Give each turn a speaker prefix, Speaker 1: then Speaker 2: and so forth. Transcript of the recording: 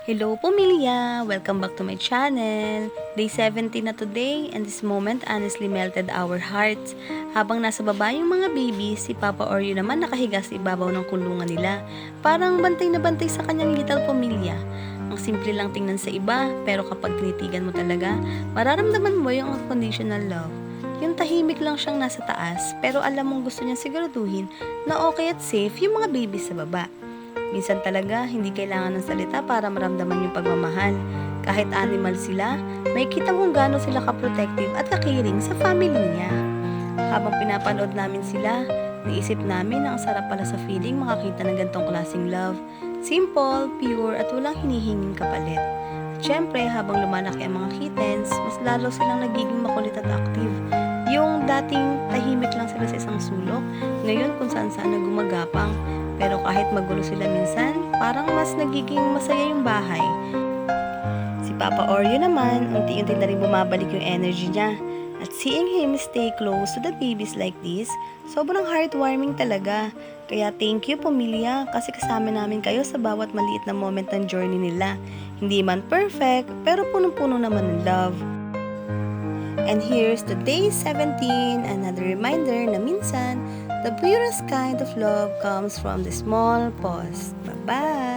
Speaker 1: Hello pamilya! Welcome back to my channel. Day 17 na today and this moment honestly melted our hearts. Habang nasa baba yung mga baby, si Papa Oreo naman nakahiga sa ibabaw ng kulungan nila. Parang bantay na bantay sa kanyang little pamilya. Ang simple lang tingnan sa iba, pero kapag tinitigan mo talaga, mararamdaman mo yung unconditional love. Yung tahimik lang siyang nasa taas, pero alam mong gusto niya siguraduhin na okay at safe yung mga baby sa baba. Minsan talaga, hindi kailangan ng salita para maramdaman yung pagmamahal. Kahit animal sila, may kita kung gaano sila ka-protective at ka-caring sa family niya. Habang pinapanood namin sila, naisip namin na ang sarap pala sa feeling makakita ng gantong klaseng love. Simple, pure, at walang hinihinging kapalit. At syempre, habang lumalaki ang mga kittens, mas lalo silang nagiging makulit at active. Yung dating tahimik lang sila sa isang sulok, ngayon kung saan-saan na gumagapang. Pero kahit magulo sila minsan, parang mas nagiging masaya yung bahay. Si Papa Oreo naman, unti-unti na rin bumabalik yung energy niya. At seeing him stay close to the babies like this, sobrang heartwarming talaga. Kaya thank you pamilya kasi kasama namin kayo sa bawat maliit na moment ng journey nila. Hindi man perfect, pero punong-puno naman ng love. And here's the day 17, another reminder na minsan, the purest kind of love comes from the small pause. Bye-bye!